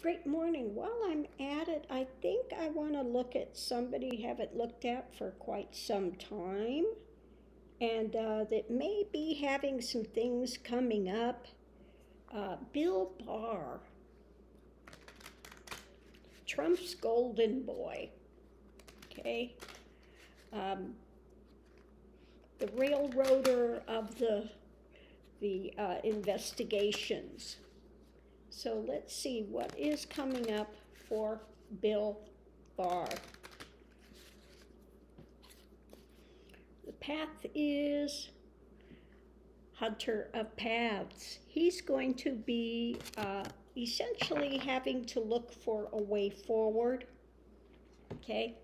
Great morning. While I'm at it, I think I want to look at somebody I haven't looked at for quite some time, and that may be having some things coming up. Bill Barr, Trump's golden boy. Okay, um, the railroader of the investigations. So let's see what is coming up for Bill Barr. The path is Hunter of Paths. He's going to be essentially having to look for a way forward. Okay.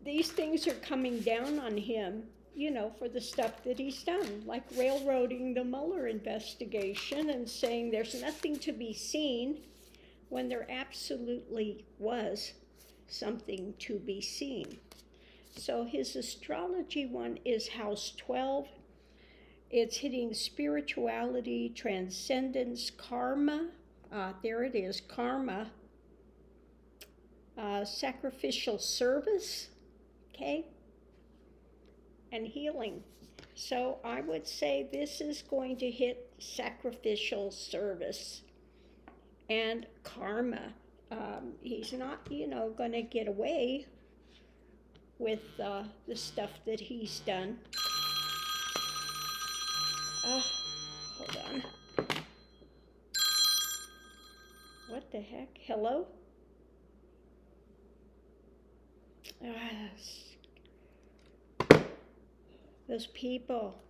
These things are coming down on him, for the stuff that he's done, like railroading the Mueller investigation and saying there's nothing to be seen when there absolutely was something to be seen. So his astrology one is house 12. It's hitting spirituality, transcendence, karma. There it is, karma. Sacrificial service, okay? And healing. So I would say this is going to hit sacrificial service and karma. He's not, going to get away with the stuff that he's done. Hold on. What the heck? Hello? Those people.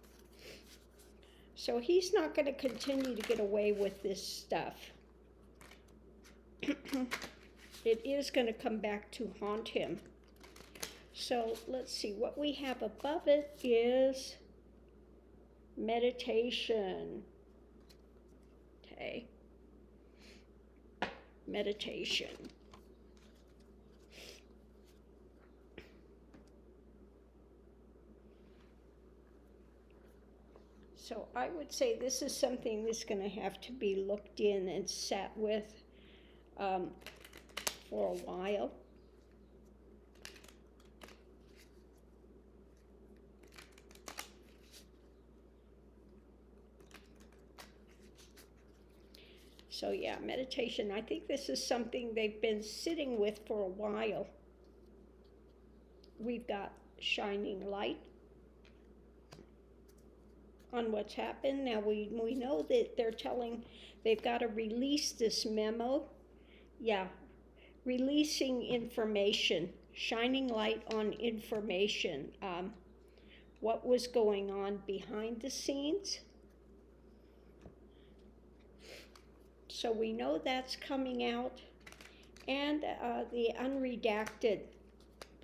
So he's not going to continue to get away with this stuff. It is going to come back to haunt him. So let's see, what we have above it is meditation. Okay. Meditation. So I would say this is something that's going to have to be looked in and sat with for a while. So yeah, meditation. I think this is something they've been sitting with for a while. We've got shining light on what's happened. Now we know that they've got to release this memo. Yeah, releasing information, shining light on information. What was going on behind the scenes. So we know that's coming out. And the unredacted,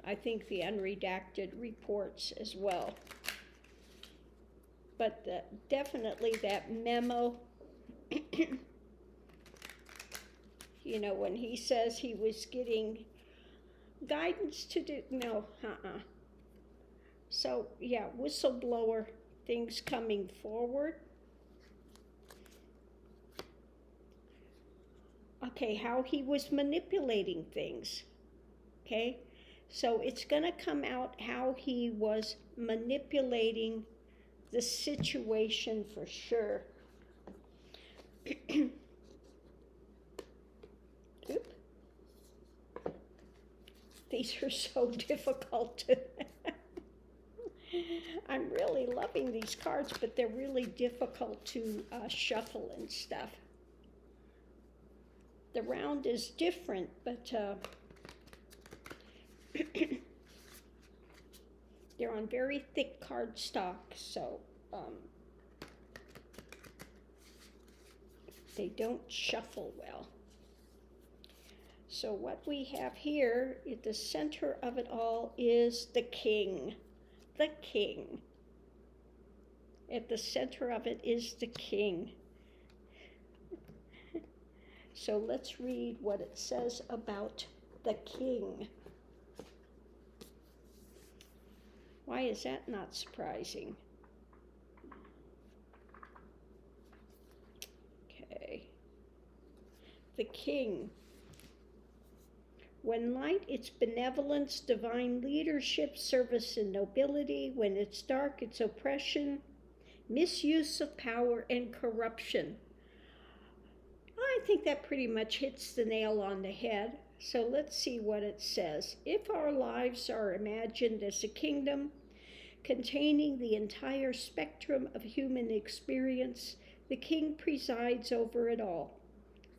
I think the unredacted reports as well. But definitely that memo, when he says he was getting guidance to do, So yeah, whistleblower things coming forward. Okay, how he was manipulating things. Okay, so it's going to come out how he was manipulating the situation for sure. Oop. These are so difficult to I'm really loving these cards, but they're really difficult to shuffle and stuff. The round is different, but they're on very thick cardstock, so they don't shuffle well. So what we have here at the center of it all is the king. The king. At the center of it is the king. So let's read what it says about the king. Why is that not surprising? the king. When light, it's benevolence, divine leadership, service, and nobility. When it's dark, it's oppression, misuse of power, and corruption. I think that pretty much hits the nail on the head. So let's see what it says. If our lives are imagined as a kingdom containing the entire spectrum of human experience, the king presides over it all.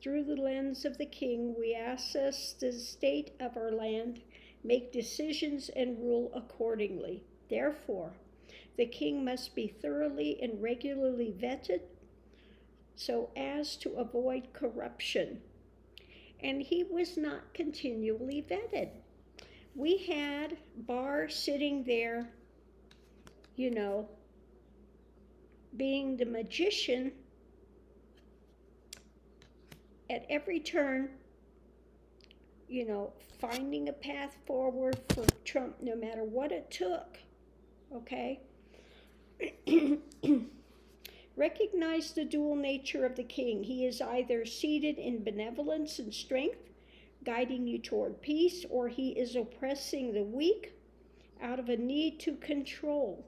Through the lens of the king, we assess the state of our land, make decisions, and rule accordingly. Therefore, the king must be thoroughly and regularly vetted so as to avoid corruption. And he was not continually vetted. We had Barr sitting there, being the magician at every turn, finding a path forward for Trump no matter what it took, okay? Recognize the dual nature of the king. He is either seated in benevolence and strength, guiding you toward peace, or he is oppressing the weak out of a need to control.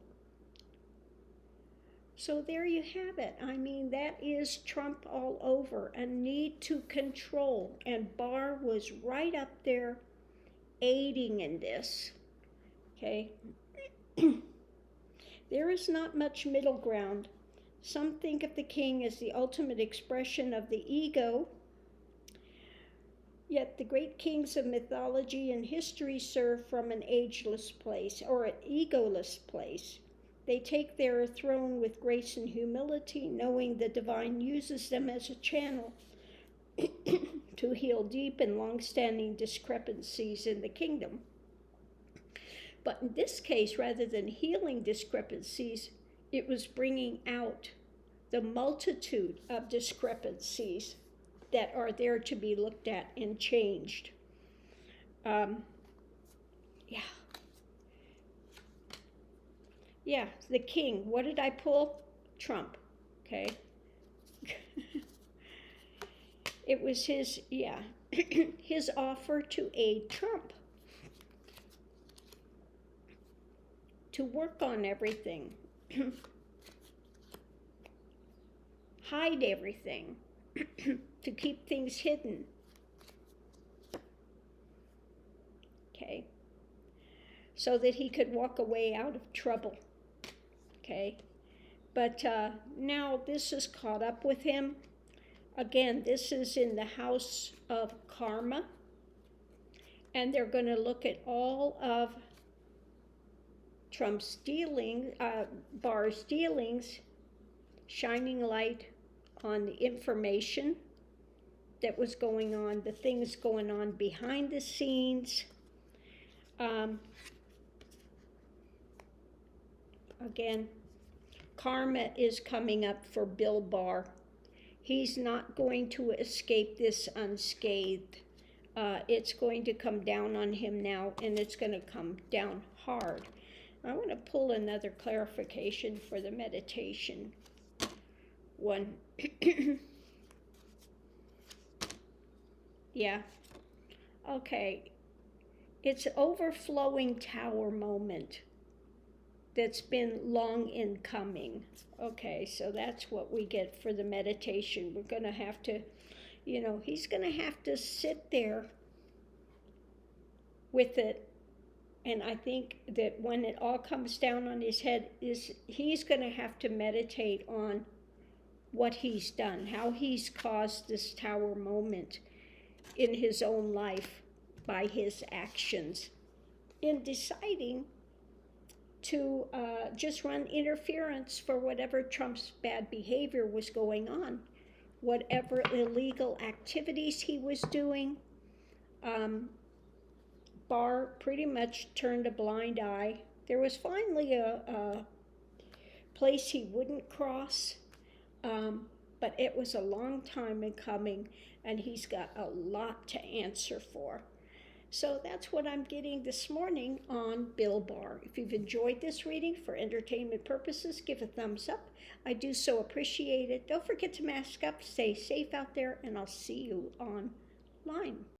So there you have it. I mean, that is Trump all over, a need to control. And Barr was right up there aiding in this, okay? There is not much middle ground. Some think of the king as the ultimate expression of the ego, yet the great kings of mythology and history serve from an ageless place, or an egoless place. They take their throne with grace and humility, knowing the divine uses them as a channel to heal deep and long-standing discrepancies in the kingdom. But in this case, rather than healing discrepancies, it was bringing out the multitude of discrepancies that are there to be looked at and changed. Yeah, the king. What did I pull? Trump, okay? It was his offer to aid Trump, to work on everything, hide everything, to keep things hidden, okay? So that he could walk away out of trouble. Okay, but now this is caught up with him. Again, this is in the house of karma, and they're going to look at all of Trump's dealings, Barr's dealings, shining light on the information that was going on, the things going on behind the scenes. Again, karma is coming up for Bill Barr. He's not going to escape this unscathed. It's going to come down on him now, and it's going to come down hard. I want to pull another clarification for the meditation one. Yeah. Okay. It's overflowing tower moment that's been long in coming. Okay, so that's what we get for the meditation. We're going to have to, he's going to have to sit there with it. And I think that when it all comes down on his head, he's going to have to meditate on what he's done, how he's caused this tower moment in his own life by his actions in deciding to just run interference for whatever Trump's bad behavior was going on, whatever illegal activities he was doing. Barr pretty much turned a blind eye. There was finally a place he wouldn't cross, but it was a long time in coming, and he's got a lot to answer for. So that's what I'm getting this morning on Bill Barr. If you've enjoyed this reading for entertainment purposes, give a thumbs up. I do so appreciate it. Don't forget to mask up, stay safe out there, and I'll see you online.